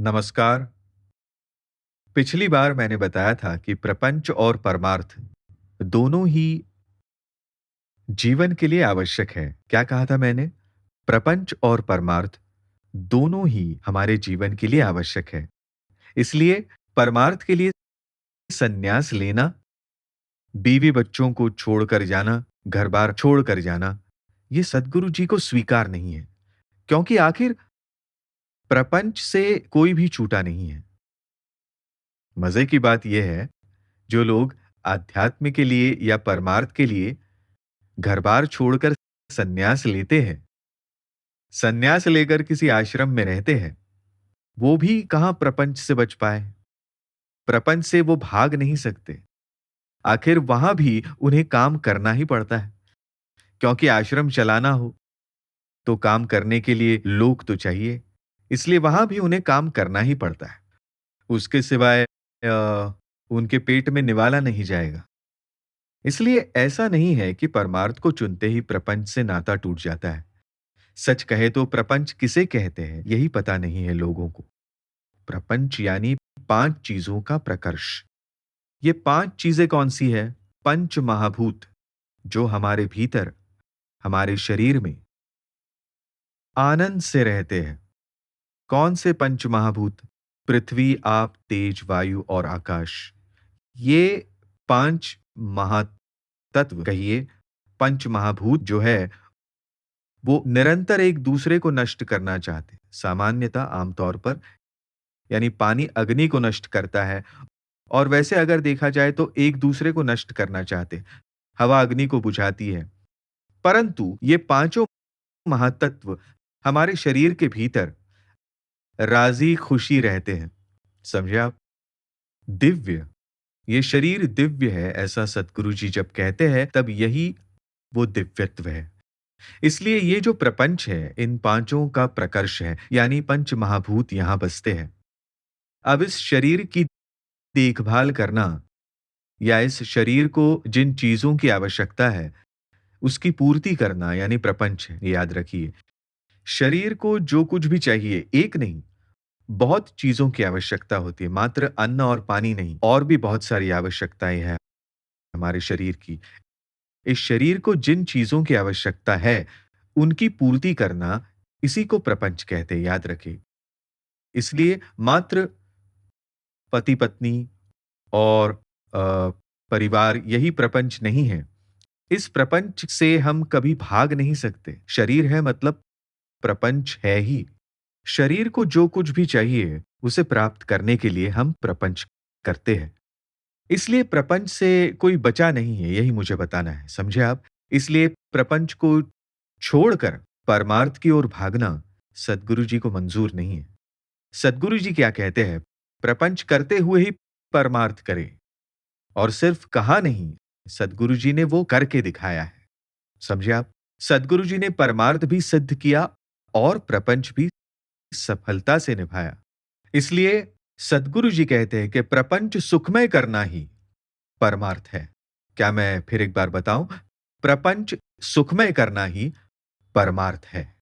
नमस्कार। पिछली बार मैंने बताया था कि प्रपंच और परमार्थ दोनों ही जीवन के लिए आवश्यक है। क्या कहा था मैंने? प्रपंच और परमार्थ दोनों ही हमारे जीवन के लिए आवश्यक है। इसलिए परमार्थ के लिए संन्यास लेना, बीवी बच्चों को छोड़कर जाना, घर-बार छोड़कर जाना, ये सद्गुरु जी को स्वीकार नहीं है। क्योंकि आखिर प्रपंच से कोई भी छूटा नहीं है। मज़े की बात यह है, जो लोग आध्यात्म के लिए या परमार्थ के लिए घर-बार छोड़कर संन्यास लेते हैं, संन्यास लेकर किसी आश्रम में रहते हैं, वो भी कहाँ प्रपंच से बच पाए। प्रपंच से वो भाग नहीं सकते। आखिर वहां भी उन्हें काम करना ही पड़ता है, क्योंकि आश्रम चलाना हो तो काम करने के लिए लोग तो चाहिए, इसलिए वहां भी उन्हें काम करना ही पड़ता है। उसके सिवाय उनके पेट में निवाला नहीं जाएगा। इसलिए ऐसा नहीं है कि परमार्थ को चुनते ही प्रपंच से नाता टूट जाता है। सच कहे तो प्रपंच किसे कहते हैं, यही पता नहीं है लोगों को। प्रपंच यानी 5 चीजों का प्रकर्ष। ये 5 चीजें कौन-सी है? पंच महाभूत, जो हमारे भीतर, हमारे शरीर में आनंद से रहते हैं। कौन से पंच महाभूत? पृथ्वी, आप, तेज, वायु और आकाश। ये 5 महातत्व कहिए, पंच महाभूत जो है, वो निरंतर एक दूसरे को नष्ट करना चाहते हैं। सामान्यतः आमतौर पर यानी पानी अग्नि को नष्ट करता है और वैसे अगर देखा जाए तो एक दूसरे को नष्ट करना चाहते हैं। हवा अग्नि को बुझाती है। परंतु ये पांचों महातत्व हमारे शरीर के भीतर राजी खुशी रहते हैं। समझे आप? दिव्य, ये शरीर दिव्य है, ऐसा सतगुरु जी जब कहते हैं तब यही वो दिव्यत्व है। इसलिए ये जो प्रपंच है, इन पांचों का प्रकर्ष है, यानी पंच महाभूत यहां बसते हैं। अब इस शरीर की देखभाल करना या इस शरीर को जिन चीजों की आवश्यकता है, उसकी पूर्ति करना यानी प्रपंच है। याद रखिए, शरीर को जो कुछ भी चाहिए, एक नहीं, बहुत चीजों की आवश्यकता होती है। मात्र अन्न और पानी नहीं, और भी बहुत सारी आवश्यकताएं हैं हमारे शरीर की। इस शरीर को जिन चीजों की आवश्यकता है, उनकी पूर्ति करना, इसी को प्रपंच कहते हैं, याद रखिए। इसलिए मात्र पति-पत्नी और परिवार यही प्रपंच नहीं है। इस प्रपंच से हम कभी भाग नहीं सकते। शरीर है मतलब प्रपंच है ही। शरीर को जो कुछ भी चाहिए, उसे प्राप्त करने के लिए हम प्रपंच करते हैं। इसलिए प्रपंच से कोई बचा नहीं है, यही मुझे बताना है, समझे आप? इसलिए प्रपंच को छोड़कर परमार्थ की ओर भागना सद्गुरु जी को मंजूर नहीं है। सद्गुरु जी क्या कहते हैं? प्रपंच करते हुए ही परमार्थ करें। और सिर्फ कहा नहीं, सद्गुरु जी ने वो करके दिखाया है। समझे आप? सद्गुरु जी ने परमार्थ भी सिद्ध किया और प्रपंच भी सफलता से निभाया। इसलिए सद्गुरु जी कहते हैं कि प्रपंच सुखमय करना ही परमार्थ है। क्या मैं फिर एक बार बताऊं? प्रपंच सुखमय करना ही परमार्थ है।